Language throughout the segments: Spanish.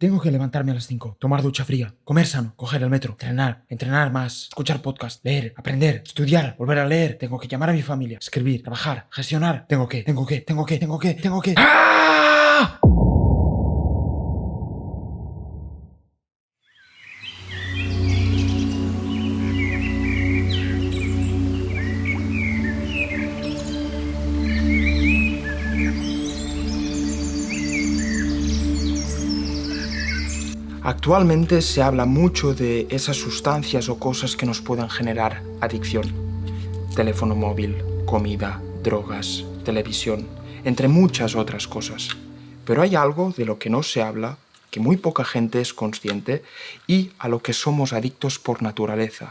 Tengo que levantarme a las 5, tomar ducha fría, comer sano, coger el metro, entrenar más, escuchar podcast, leer, aprender, estudiar, volver a leer. Tengo que llamar a mi familia, escribir, trabajar, gestionar. Tengo que. ¡Ah! Actualmente se habla mucho de esas sustancias o cosas que nos pueden generar adicción. Teléfono móvil, comida, drogas, televisión, entre muchas otras cosas. Pero hay algo de lo que no se habla, que muy poca gente es consciente y a lo que somos adictos por naturaleza,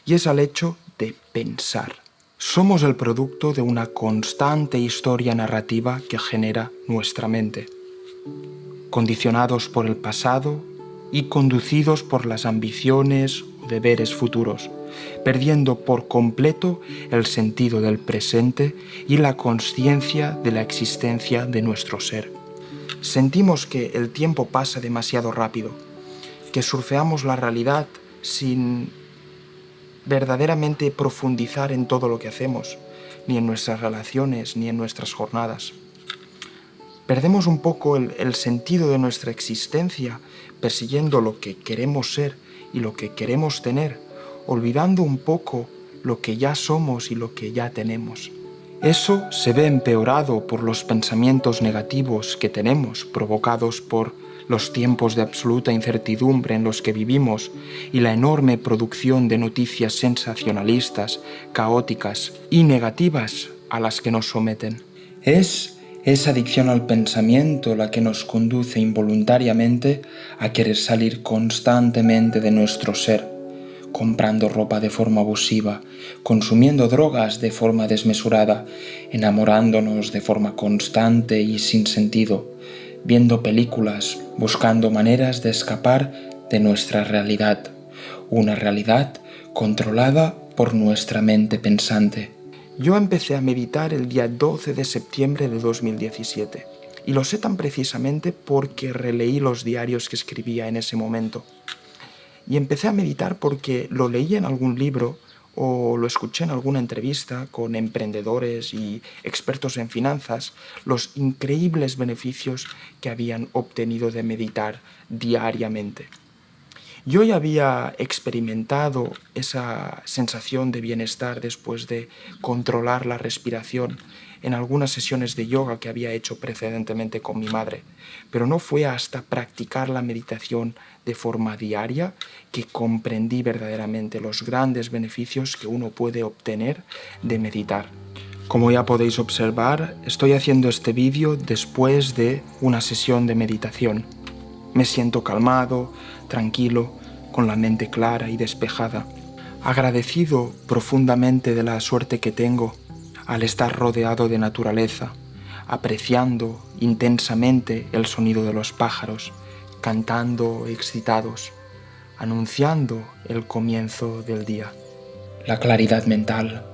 y es al hecho de pensar. Somos el producto de una constante historia narrativa que genera nuestra mente. Condicionados por el pasado y conducidos por las ambiciones o deberes futuros, perdiendo por completo el sentido del presente y la consciencia de la existencia de nuestro ser. Sentimos que el tiempo pasa demasiado rápido, que surfeamos la realidad sin verdaderamente profundizar en todo lo que hacemos, ni en nuestras relaciones, ni en nuestras jornadas. Perdemos un poco el sentido de nuestra existencia persiguiendo lo que queremos ser y lo que queremos tener, olvidando un poco lo que ya somos y lo que ya tenemos. Eso se ve empeorado por los pensamientos negativos que tenemos, provocados por los tiempos de absoluta incertidumbre en los que vivimos y la enorme producción de noticias sensacionalistas, caóticas y negativas a las que nos someten. Es esa adicción al pensamiento la que nos conduce involuntariamente a querer salir constantemente de nuestro ser, comprando ropa de forma abusiva, consumiendo drogas de forma desmesurada, enamorándonos de forma constante y sin sentido, viendo películas, buscando maneras de escapar de nuestra realidad, una realidad controlada por nuestra mente pensante. Yo empecé a meditar el día 12 de septiembre de 2017 y lo sé tan precisamente porque releí los diarios que escribía en ese momento. Y empecé a meditar porque lo leí en algún libro o lo escuché en alguna entrevista con emprendedores y expertos en finanzas, los increíbles beneficios que habían obtenido de meditar diariamente. Yo ya había experimentado esa sensación de bienestar después de controlar la respiración en algunas sesiones de yoga que había hecho precedentemente con mi madre, pero no fue hasta practicar la meditación de forma diaria que comprendí verdaderamente los grandes beneficios que uno puede obtener de meditar. Como ya podéis observar, estoy haciendo este vídeo después de una sesión de meditación. Me siento calmado, tranquilo, con la mente clara y despejada, agradecido profundamente de la suerte que tengo al estar rodeado de naturaleza, apreciando intensamente el sonido de los pájaros, cantando excitados, anunciando el comienzo del día. La claridad mental,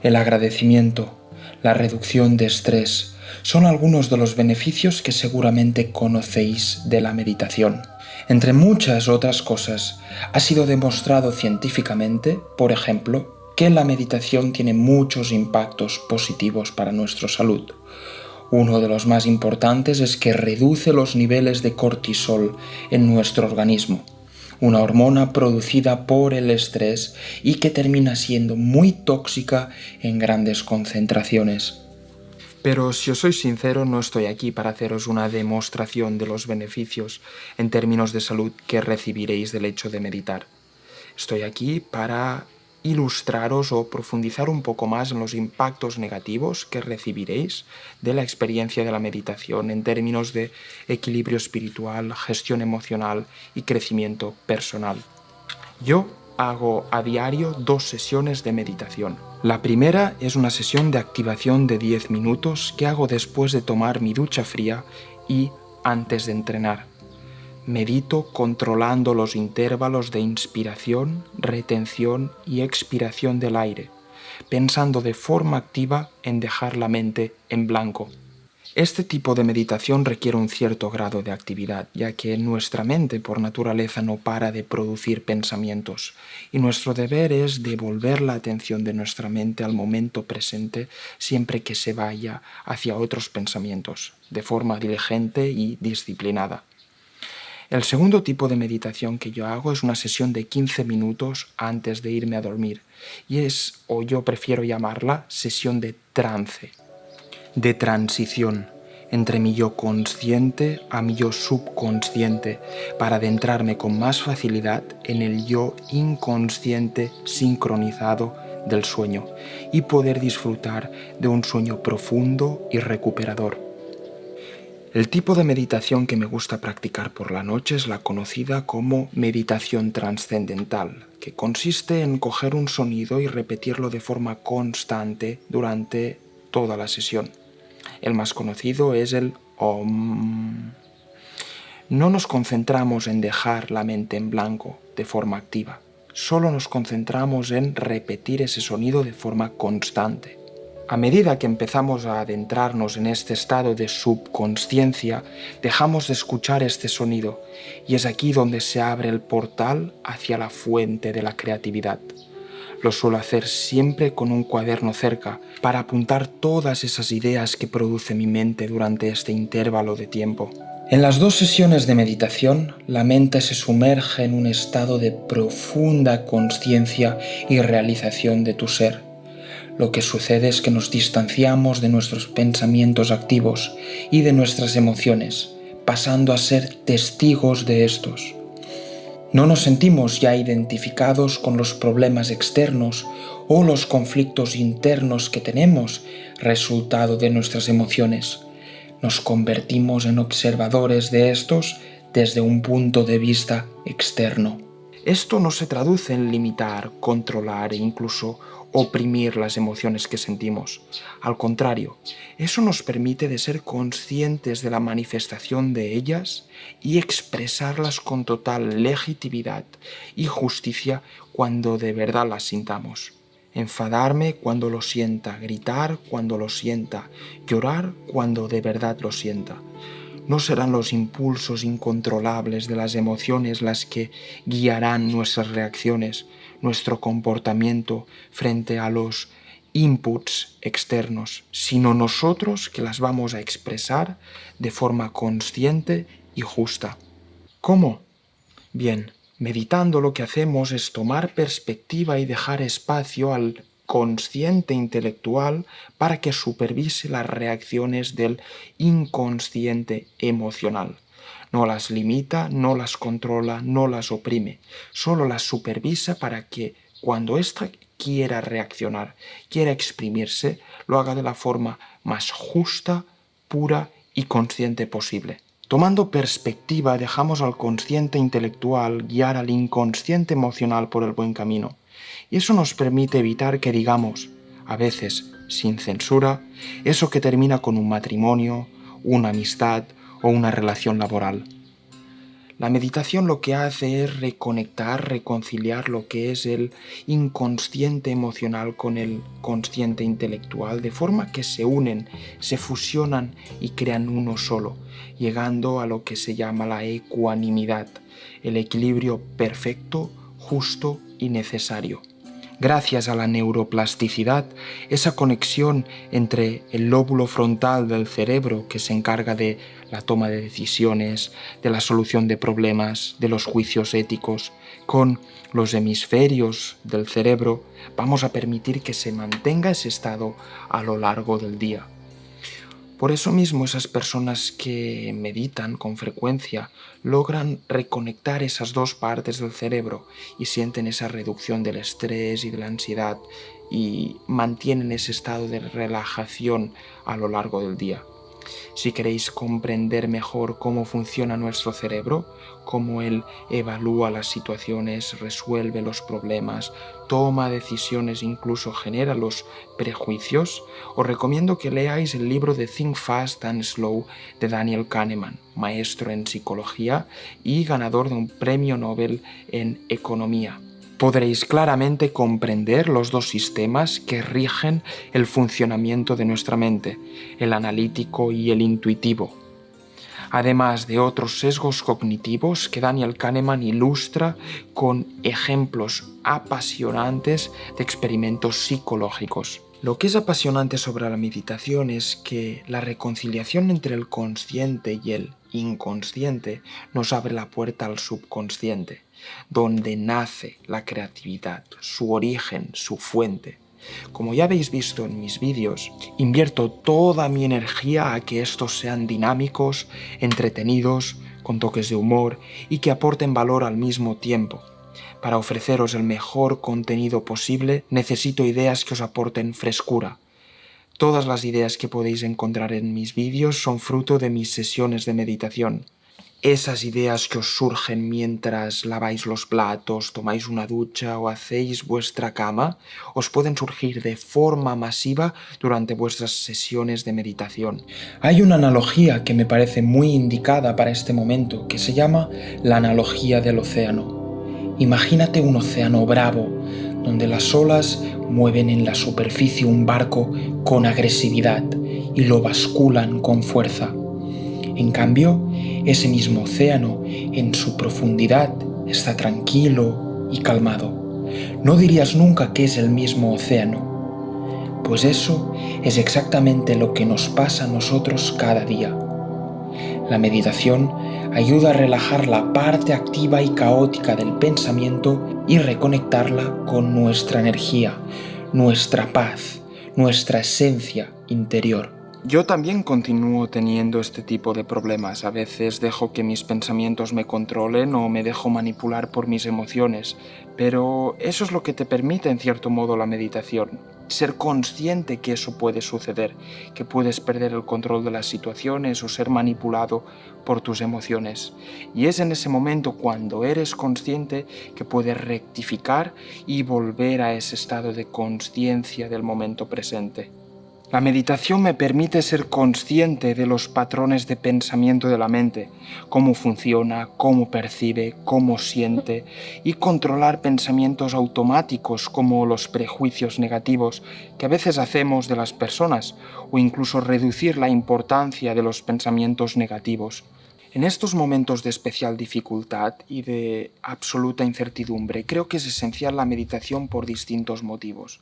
el agradecimiento, la reducción de estrés son algunos de los beneficios que seguramente conocéis de la meditación. Entre muchas otras cosas, ha sido demostrado científicamente, por ejemplo, que la meditación tiene muchos impactos positivos para nuestra salud. Uno de los más importantes es que reduce los niveles de cortisol en nuestro organismo, una hormona producida por el estrés y que termina siendo muy tóxica en grandes concentraciones. Pero si os soy sincero, no estoy aquí para haceros una demostración de los beneficios en términos de salud que recibiréis del hecho de meditar. Estoy aquí para ilustraros o profundizar un poco más en los impactos negativos que recibiréis de la experiencia de la meditación en términos de equilibrio espiritual, gestión emocional y crecimiento personal. Yo hago a diario 2 sesiones de meditación. La primera es una sesión de activación de 10 minutos que hago después de tomar mi ducha fría y antes de entrenar. Medito controlando los intervalos de inspiración, retención y expiración del aire, pensando de forma activa en dejar la mente en blanco. Este tipo de meditación requiere un cierto grado de actividad, ya que nuestra mente por naturaleza no para de producir pensamientos, y nuestro deber es devolver la atención de nuestra mente al momento presente siempre que se vaya hacia otros pensamientos, de forma diligente y disciplinada. El segundo tipo de meditación que yo hago es una sesión de 15 minutos antes de irme a dormir, y es, o yo prefiero llamarla, sesión de trance, de transición entre mi yo consciente a mi yo subconsciente, para adentrarme con más facilidad en el yo inconsciente sincronizado del sueño y poder disfrutar de un sueño profundo y recuperador. El tipo de meditación que me gusta practicar por la noche es la conocida como meditación trascendental, que consiste en coger un sonido y repetirlo de forma constante durante toda la sesión. El más conocido es el Om. No nos concentramos en dejar la mente en blanco de forma activa, solo nos concentramos en repetir ese sonido de forma constante. A medida que empezamos a adentrarnos en este estado de subconsciencia, dejamos de escuchar este sonido, y es aquí donde se abre el portal hacia la fuente de la creatividad. Lo suelo hacer siempre con un cuaderno cerca para apuntar todas esas ideas que produce mi mente durante este intervalo de tiempo. En las 2 sesiones de meditación, la mente se sumerge en un estado de profunda consciencia y realización de tu ser. Lo que sucede es que nos distanciamos de nuestros pensamientos activos y de nuestras emociones, pasando a ser testigos de estos. No nos sentimos ya identificados con los problemas externos o los conflictos internos que tenemos, resultado de nuestras emociones. Nos convertimos en observadores de estos desde un punto de vista externo. Esto no se traduce en limitar, controlar e incluso oprimir las emociones que sentimos. Al contrario, eso nos permite de ser conscientes de la manifestación de ellas y expresarlas con total legitimidad y justicia cuando de verdad las sintamos. Enfadarme cuando lo sienta, gritar cuando lo sienta, llorar cuando de verdad lo sienta. No serán los impulsos incontrolables de las emociones las que guiarán nuestras reacciones, nuestro comportamiento frente a los inputs externos, sino nosotros que las vamos a expresar de forma consciente y justa. ¿Cómo? Bien, meditando lo que hacemos es tomar perspectiva y dejar espacio al consciente intelectual para que supervise las reacciones del inconsciente emocional. No las limita, no las controla, no las oprime, solo las supervisa para que cuando ésta quiera reaccionar, quiera exprimirse, lo haga de la forma más justa, pura y consciente posible. Tomando perspectiva, dejamos al consciente intelectual guiar al inconsciente emocional por el buen camino. Y eso nos permite evitar que digamos, a veces sin censura, eso que termina con un matrimonio, una amistad o una relación laboral. La meditación lo que hace es reconectar, reconciliar lo que es el inconsciente emocional con el consciente intelectual, de forma que se unen, se fusionan y crean uno solo, llegando a lo que se llama la ecuanimidad, el equilibrio perfecto, justo y necesario. Gracias a la neuroplasticidad, esa conexión entre el lóbulo frontal del cerebro que se encarga de la toma de decisiones, de la solución de problemas, de los juicios éticos, con los hemisferios del cerebro, vamos a permitir que se mantenga ese estado a lo largo del día. Por eso mismo esas personas que meditan con frecuencia logran reconectar esas dos partes del cerebro y sienten esa reducción del estrés y de la ansiedad y mantienen ese estado de relajación a lo largo del día. Si queréis comprender mejor cómo funciona nuestro cerebro, cómo él evalúa las situaciones, resuelve los problemas, toma decisiones, incluso genera los prejuicios, os recomiendo que leáis el libro de Think Fast and Slow de Daniel Kahneman, maestro en psicología y ganador de un premio Nobel en economía. podréis claramente comprender los dos sistemas que rigen el funcionamiento de nuestra mente, el analítico y el intuitivo, además de otros sesgos cognitivos que Daniel Kahneman ilustra con ejemplos apasionantes de experimentos psicológicos. Lo que es apasionante sobre la meditación es que la reconciliación entre el consciente y el inconsciente nos abre la puerta al subconsciente, donde nace la creatividad, su origen, su fuente. Como ya habéis visto en mis vídeos, invierto toda mi energía a que estos sean dinámicos, entretenidos, con toques de humor y que aporten valor al mismo tiempo. Para ofreceros el mejor contenido posible, necesito ideas que os aporten frescura. Todas las ideas que podéis encontrar en mis vídeos son fruto de mis sesiones de meditación. Esas ideas que os surgen mientras laváis los platos, tomáis una ducha o hacéis vuestra cama, os pueden surgir de forma masiva durante vuestras sesiones de meditación. Hay una analogía que me parece muy indicada para este momento, que se llama la analogía del océano. Imagínate un océano bravo, donde las olas mueven en la superficie un barco con agresividad y lo basculan con fuerza. En cambio, ese mismo océano, en su profundidad, está tranquilo y calmado. No dirías nunca que es el mismo océano, pues eso es exactamente lo que nos pasa a nosotros cada día. La meditación ayuda a relajar la parte activa y caótica del pensamiento y reconectarla con nuestra energía, nuestra paz, nuestra esencia interior. Yo también continúo teniendo este tipo de problemas. A veces dejo que mis pensamientos me controlen o me dejo manipular por mis emociones, pero eso es lo que te permite en cierto modo la meditación. Ser consciente que eso puede suceder, que puedes perder el control de las situaciones o ser manipulado por tus emociones. Y es en ese momento, cuando eres consciente, que puedes rectificar y volver a ese estado de conciencia del momento presente. La meditación me permite ser consciente de los patrones de pensamiento de la mente, cómo funciona, cómo percibe, cómo siente, y controlar pensamientos automáticos como los prejuicios negativos que a veces hacemos de las personas, o incluso reducir la importancia de los pensamientos negativos. En estos momentos de especial dificultad y de absoluta incertidumbre, creo que es esencial la meditación por distintos motivos.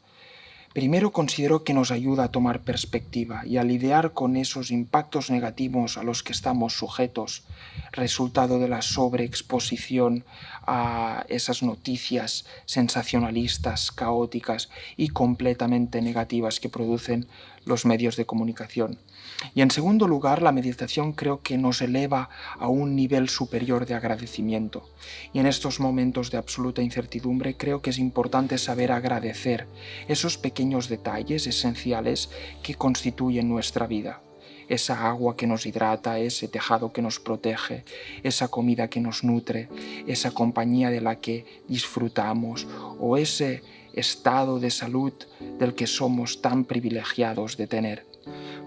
Primero, considero que nos ayuda a tomar perspectiva y a lidiar con esos impactos negativos a los que estamos sujetos, resultado de la sobreexposición a esas noticias sensacionalistas, caóticas y completamente negativas que producen los medios de comunicación. Y en segundo lugar, la meditación creo que nos eleva a un nivel superior de agradecimiento. Y en estos momentos de absoluta incertidumbre creo que es importante saber agradecer esos pequeños detalles esenciales que constituyen nuestra vida. Esa agua que nos hidrata, ese tejado que nos protege, esa comida que nos nutre, esa compañía de la que disfrutamos o ese estado de salud del que somos tan privilegiados de tener.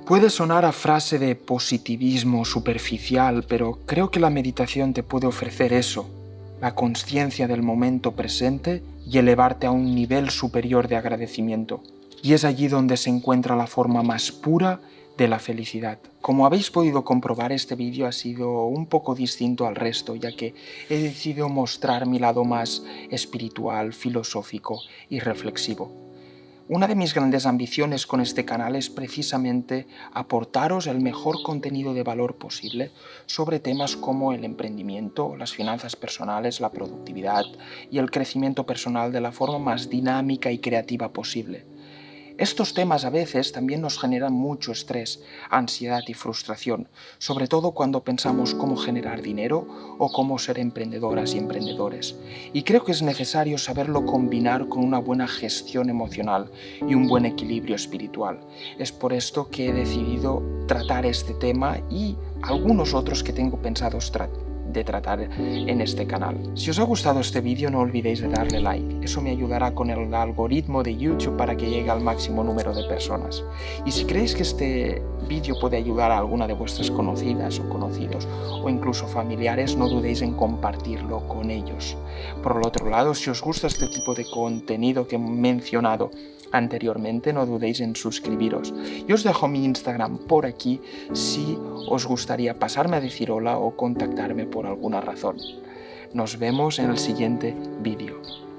Puede sonar a frase de positivismo superficial, pero creo que la meditación te puede ofrecer eso, la consciencia del momento presente y elevarte a un nivel superior de agradecimiento. Y es allí donde se encuentra la forma más pura de la felicidad. Como habéis podido comprobar, este vídeo ha sido un poco distinto al resto, ya que he decidido mostrar mi lado más espiritual, filosófico y reflexivo. Una de mis grandes ambiciones con este canal es precisamente aportaros el mejor contenido de valor posible sobre temas como el emprendimiento, las finanzas personales, la productividad y el crecimiento personal de la forma más dinámica y creativa posible. Estos temas a veces también nos generan mucho estrés, ansiedad y frustración, sobre todo cuando pensamos cómo generar dinero o cómo ser emprendedoras y emprendedores. Y creo que es necesario saberlo combinar con una buena gestión emocional y un buen equilibrio espiritual. Es por esto que he decidido tratar este tema y algunos otros que tengo pensados de tratar en este canal. Si os ha gustado este vídeo, no olvidéis de darle like. Eso me ayudará con el algoritmo de YouTube para que llegue al máximo número de personas. Y si creéis que este vídeo puede ayudar a alguna de vuestras conocidas o conocidos o incluso familiares, no dudéis en compartirlo con ellos. Por el otro lado, si os gusta este tipo de contenido que he mencionado anteriormente, no dudéis en suscribiros. Yo os dejo mi Instagram por aquí si os gustaría pasarme a decir hola o contactarme por alguna razón. Nos vemos en el siguiente vídeo.